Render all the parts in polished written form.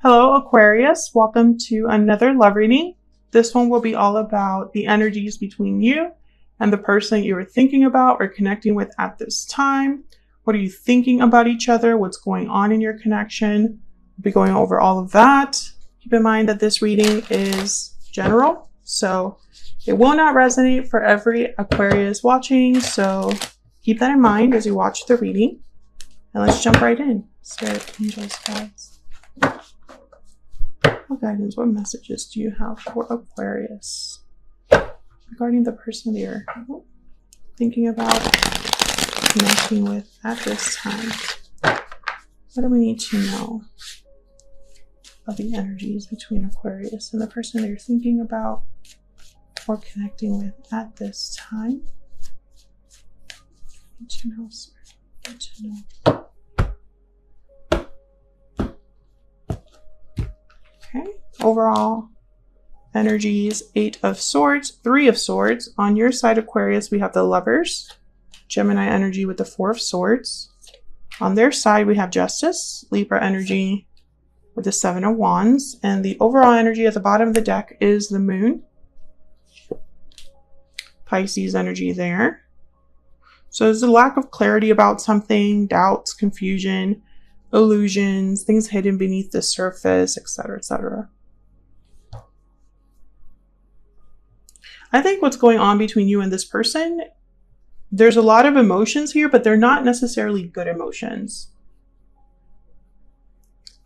Hello, Aquarius. Welcome to another love reading. This one will be all about the energies between you and the person you are thinking about or connecting with at this time. What are you thinking about each other? What's going on in your connection? We'll be going over all of that. Keep in mind that this reading is general, so it will not resonate for every Aquarius watching. So keep that in mind as you watch the reading. And let's jump right in. Spirit, angels, guides. What guidance, what messages do you have for Aquarius regarding the person that you're thinking about connecting with at this time? What do we need to know of the energies between Aquarius and the person that you're thinking about or connecting with at this time? Need to know, sir. Need to know. Okay, overall energies, 8 of Swords, 3 of Swords. On your side, Aquarius, we have the Lovers, Gemini energy with the 4 of Swords. On their side, we have Justice, Libra energy with the 7 of Wands. And the overall energy at the bottom of the deck is the Moon, Pisces energy there. So there's a lack of clarity about something, doubts, confusion, illusions, things hidden beneath the surface, etc., etc. I think what's going on between you and this person, there's a lot of emotions here, but they're not necessarily good emotions.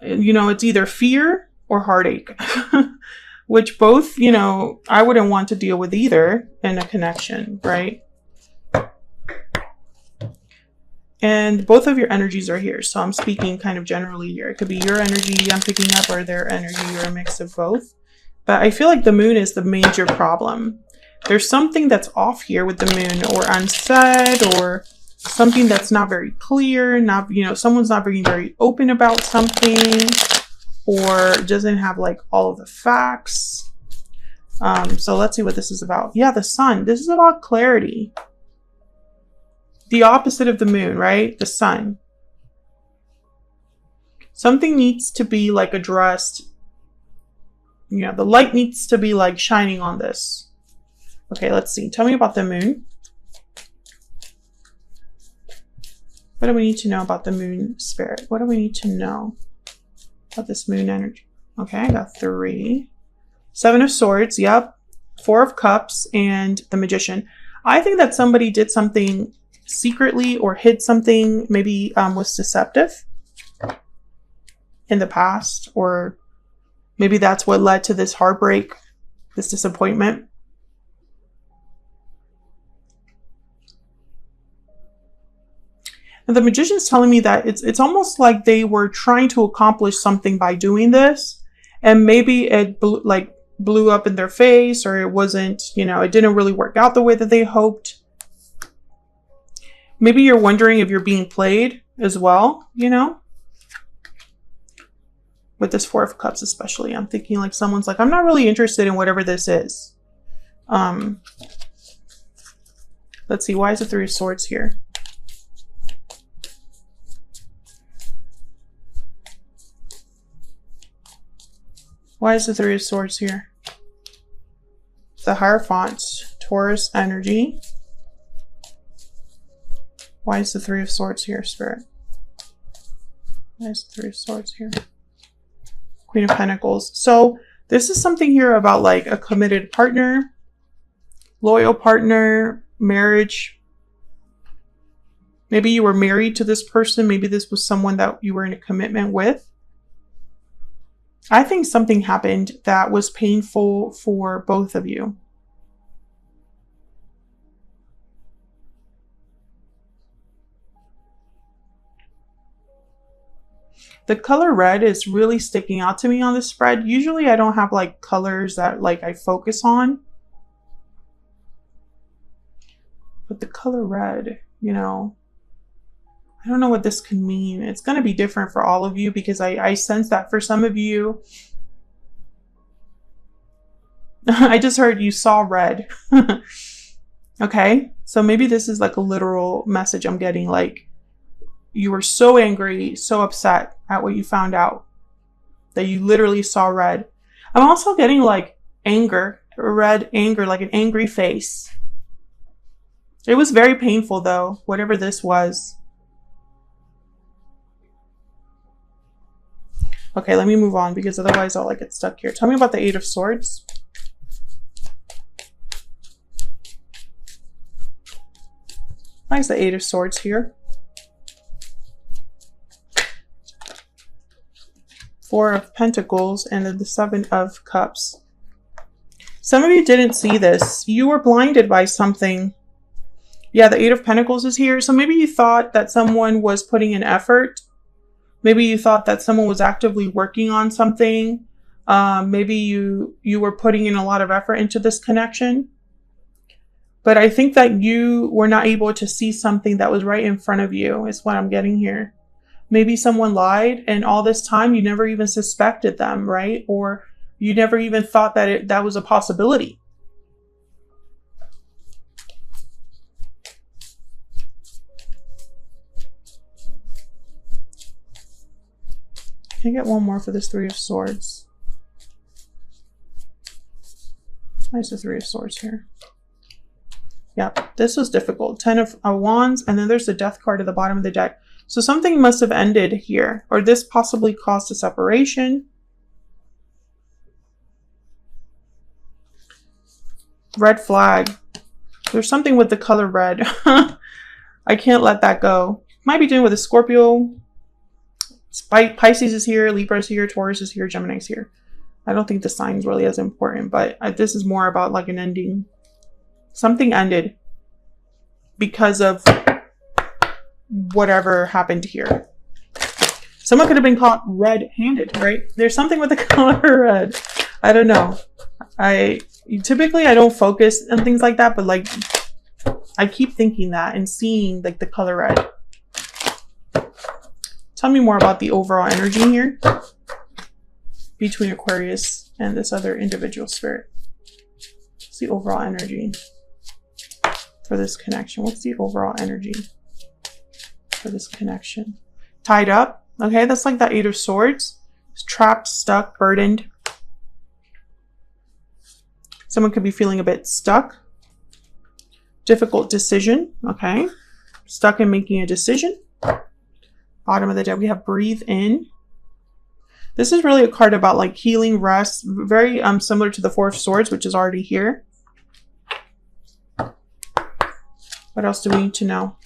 You know, it's either fear or heartache, which both, you know, I wouldn't want to deal with either in a connection, right? And both of your energies are here. So I'm speaking kind of generally here. It could be your energy I'm picking up or their energy or a mix of both. But I feel like the moon is the major problem. There's something that's off here with the moon or unsaid or something that's not very clear. Not, you know, someone's not being very open about something or doesn't have like all of the facts. So let's see what this is about. Yeah, the sun. This is about clarity. The opposite of the moon, right? The sun. Something needs to be like addressed. You know, the light needs to be like shining on this. Okay, let's see. Tell me about the moon. What do we need to know about the moon spirit? What do we need to know about this moon energy? Okay, I got 3. 7 of Swords, yep. 4 of Cups and the Magician. I think that somebody did something secretly or hid something, maybe was deceptive in the past, or maybe that's what led to this heartbreak, this disappointment. And the Magician's telling me that it's almost like they were trying to accomplish something by doing this, and maybe it blew up in their face, or it wasn't, you know, it didn't really work out the way that they hoped. Maybe you're wondering if you're being played as well, you know? With this 4 of Cups especially. I'm thinking like someone's like, I'm not really interested in whatever this is. Let's see, why is the 3 of Swords here? Why is the 3 of Swords here? The Hierophant, Taurus energy. Why is the 3 of Swords here, Spirit? Why is the 3 of Swords here? Queen of Pentacles. So this is something here about like a committed partner, loyal partner, marriage. Maybe you were married to this person. Maybe this was someone that you were in a commitment with. I think something happened that was painful for both of you. The color red is really sticking out to me on this spread. Usually I don't have like colors that like I focus on. But the color red, you know, I don't know what this can mean. It's going to be different for all of you because I sense that for some of you, I just heard you saw red. Okay, so maybe this is like a literal message I'm getting, like you were so angry, so upset at what you found out. that you literally saw red. I'm also getting like anger, red anger, like an angry face. It was very painful though, whatever this was. Okay, let me move on because otherwise I'll like get stuck here. Tell me about the Eight of Swords. Why is the Eight of Swords here? Four of Pentacles and then the Seven of Cups. Some of you didn't see this. You were blinded by something. Yeah, the Eight of Pentacles is here. So maybe you thought that someone was putting in effort. Maybe you thought that someone was actively working on something. Maybe you were putting in a lot of effort into this connection. But I think that you were not able to see something that was right in front of you is what I'm getting here. Maybe someone lied and all this time you never even suspected them, right? Or you never even thought that that was a possibility. Can I get one more for this Three of Swords? Why is the Three of Swords here? Yeah, this was difficult. 10 of Wands, and then there's the Death card at the bottom of the deck. So something must have ended here, or this possibly caused a separation. Red flag. There's something with the color red. I can't let that go. Might be dealing with a Scorpio. Pisces is here, Libra is here, Taurus is here, Gemini is here. I don't think the sign's really as important, but this is more about like an ending. Something ended because of whatever happened here. Someone could have been caught red-handed, right? There's something with the color red. I don't know. Typically I don't focus on things like that, but like I keep thinking that and seeing like the color red. Tell me more about the overall energy here between Aquarius and this other individual spirit. What's the overall energy for this connection? What's the overall energy for this connection? Tied up. Okay, that's like that Eight of Swords. It's trapped, stuck, burdened. Someone could be feeling a bit stuck. Difficult decision. Okay. Stuck in making a decision. Bottom of the deck, we have breathe in. This is really a card about like healing, rest, very similar to the Four of Swords, which is already here. What else do we need to know?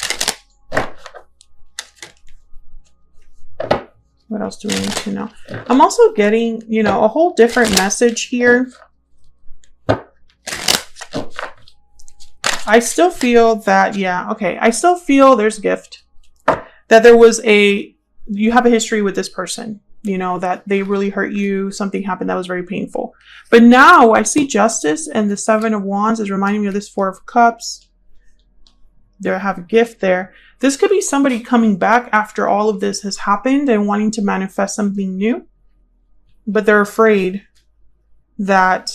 What else do we need to know? I'm also getting, you know, a whole different message here. I still feel that, yeah, okay. I still feel there's a gift. That there was you have a history with this person, you know, that they really hurt you. Something happened that was very painful. But now I see justice, and the Seven of Wands is reminding me of this Four of Cups. There I have a gift there. This could be somebody coming back after all of this has happened and wanting to manifest something new. But they're afraid that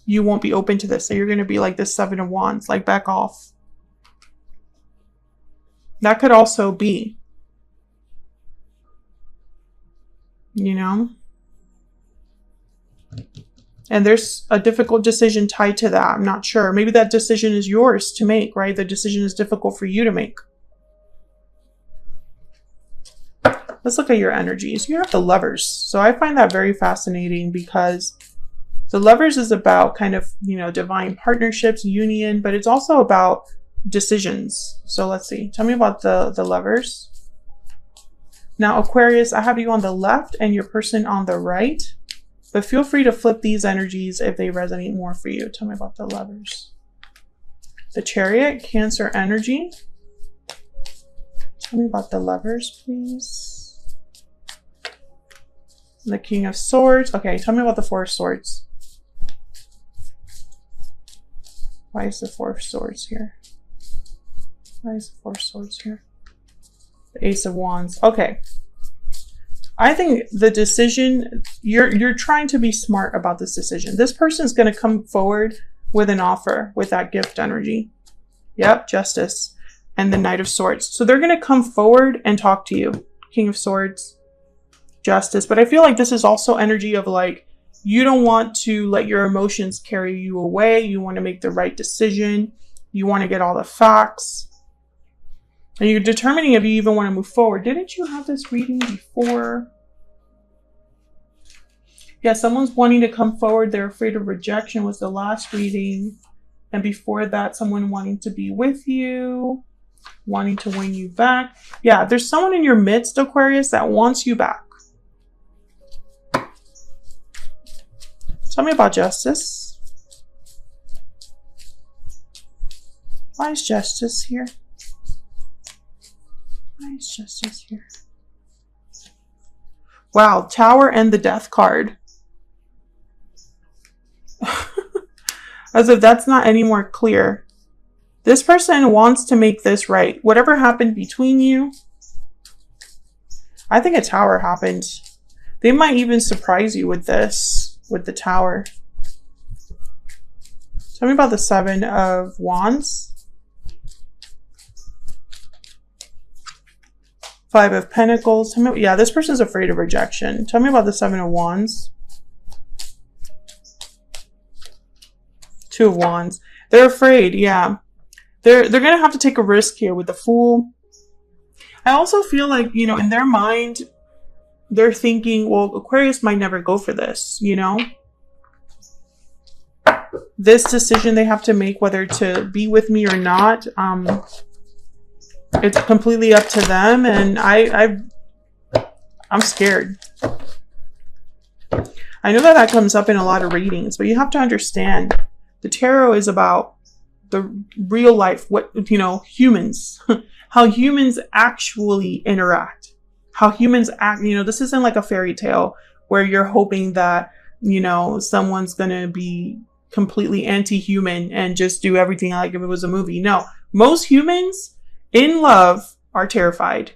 you won't be open to this. So you're going to be like this Seven of Wands, like back off. That could also be, you know, and there's a difficult decision tied to that. I'm not sure. Maybe that decision is yours to make, right? The decision is difficult for you to make. Let's look at your energies. You have the Lovers. So I find that very fascinating because the Lovers is about kind of, you know, divine partnerships, union, but it's also about decisions. So let's see. Tell me about the Lovers. Now, Aquarius, I have you on the left and your person on the right. But feel free to flip these energies if they resonate more for you. Tell me about the Lovers. The Chariot, Cancer energy. Tell me about the Lovers, please. The King of Swords. Okay, tell me about the Four of Swords. Why is the Four of Swords here? Why is the Four of Swords here? The Ace of Wands. Okay. I think the decision, you're trying to be smart about this decision. This person is going to come forward with an offer with that gift energy. Yep, Justice. And the Knight of Swords. So they're going to come forward and talk to you. King of Swords. Justice. But I feel like this is also energy of like, you don't want to let your emotions carry you away. You want to make the right decision. You want to get all the facts. And you're determining if you even want to move forward. Didn't you have this reading before? Yeah, someone's wanting to come forward. They're afraid of rejection was the last reading. And before that, someone wanting to be with you, wanting to win you back. Yeah, there's someone in your midst, Aquarius, that wants you back. Tell me about justice. Why is justice here? Why is justice here? Wow, Tower and the Death card. As if that's not any more clear. This person wants to make this right. Whatever happened between you, I think a Tower happened. They might even surprise you with this, with the Tower. Tell me about the Seven of Wands. Five of Pentacles. Tell me, yeah, this person's afraid of rejection. Tell me about the Seven of Wands. Two of Wands. They're afraid, yeah. They're gonna have to take a risk here with the Fool. I also feel like, you know, in their mind, they're thinking, well, Aquarius might never go for this, you know? This decision they have to make, whether to be with me or not, it's completely up to them, and I'm scared. I know that comes up in a lot of readings, but you have to understand, the tarot is about the real life, what, you know, humans, how humans actually interact, how humans act. You know, this isn't like a fairy tale where you're hoping that, you know, someone's going to be completely anti-human and just do everything like if it was a movie. No, most humans in love are terrified.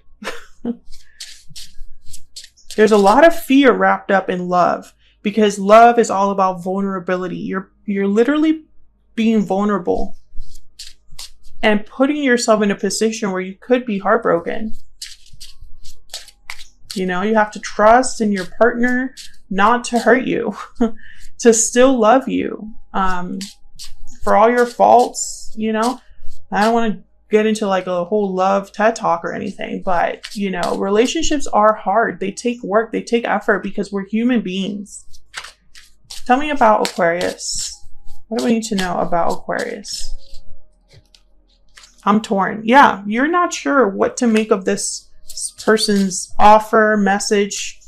There's a lot of fear wrapped up in love, because love is all about vulnerability. You're literally being vulnerable and putting yourself in a position where you could be heartbroken. You know, you have to trust in your partner not to hurt you, to still love you, for all your faults. You know, I don't want to get into like a whole love TED talk or anything, but you know, relationships are hard. They take work, they take effort, because we're human beings. Tell me about Aquarius. What do we need to know about Aquarius? I'm torn. Yeah, you're not sure what to make of this person's offer, message.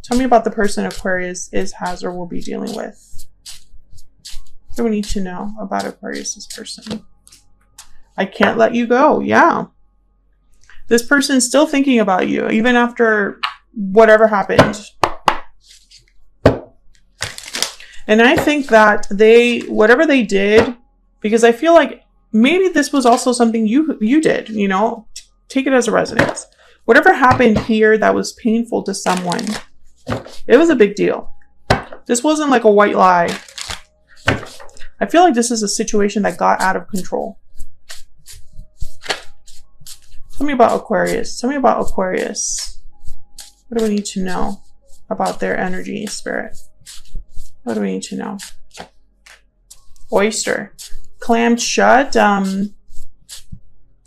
Tell me about the person Aquarius has or will be dealing with. What do we need to know about Aquarius's person? I can't let you go. Yeah. This person's still thinking about you, even after whatever happened. And I think that whatever they did, because I feel like maybe this was also something you did, you know, take it as a resonance. Whatever happened here that was painful to someone, it was a big deal. This wasn't like a white lie. I feel like this is a situation that got out of control. Tell me about Aquarius. Tell me about Aquarius. What do we need to know about their energy, spirit? What do we need to know? Oyster. Clammed shut.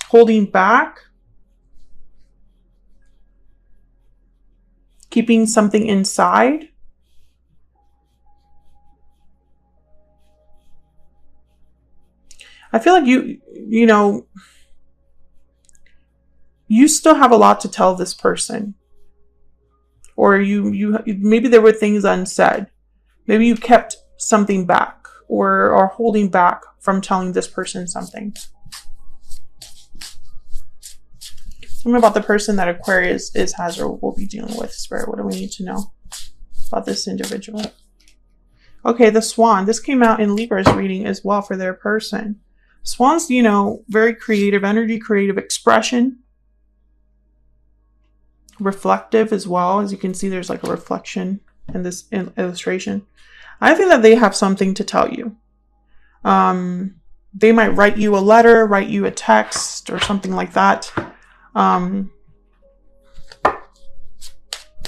Holding back. Keeping something inside. I feel like you know, you still have a lot to tell this person. Or you maybe there were things unsaid. Maybe you kept something back or are holding back from telling this person something. Tell me about the person that Aquarius has or will be dealing with, Spirit. What do we need to know about this individual? Okay, the Swan. This came out in Libra's reading as well for their person. Swans, you know, very creative energy, creative expression. Reflective as well. As you can see, there's like a reflection in this illustration. I think that they have something to tell you. They might write you a letter, write you a text or something like that.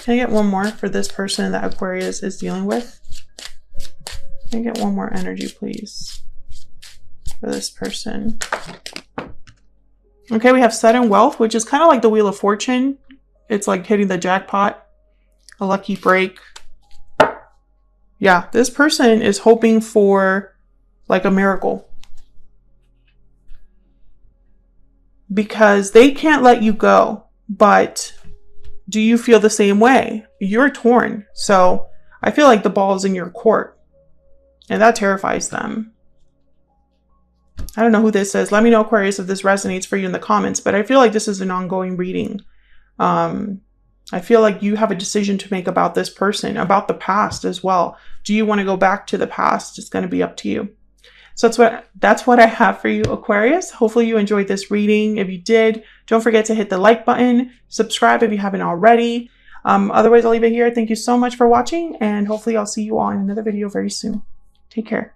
Can I get one more for this person that Aquarius is dealing with? Can I get one more energy, please, for this person? Okay, we have sudden wealth, which is kind of like the Wheel of Fortune. It's like hitting the jackpot, a lucky break. Yeah, this person is hoping for like a miracle. Because they can't let you go. But do you feel the same way? You're torn. So I feel like the ball is in your court. And that terrifies them. I don't know who this is. Let me know, Aquarius, if this resonates for you in the comments. But I feel like this is an ongoing reading. I feel like you have a decision to make about this person, about the past as well. Do you want to go back to the past? It's going to be up to you. So that's what I have for you, Aquarius. Hopefully you enjoyed this reading. If you did, don't forget to hit the like button. Subscribe if you haven't already. Otherwise, I'll leave it here. Thank you so much for watching. And hopefully I'll see you all in another video very soon. Take care.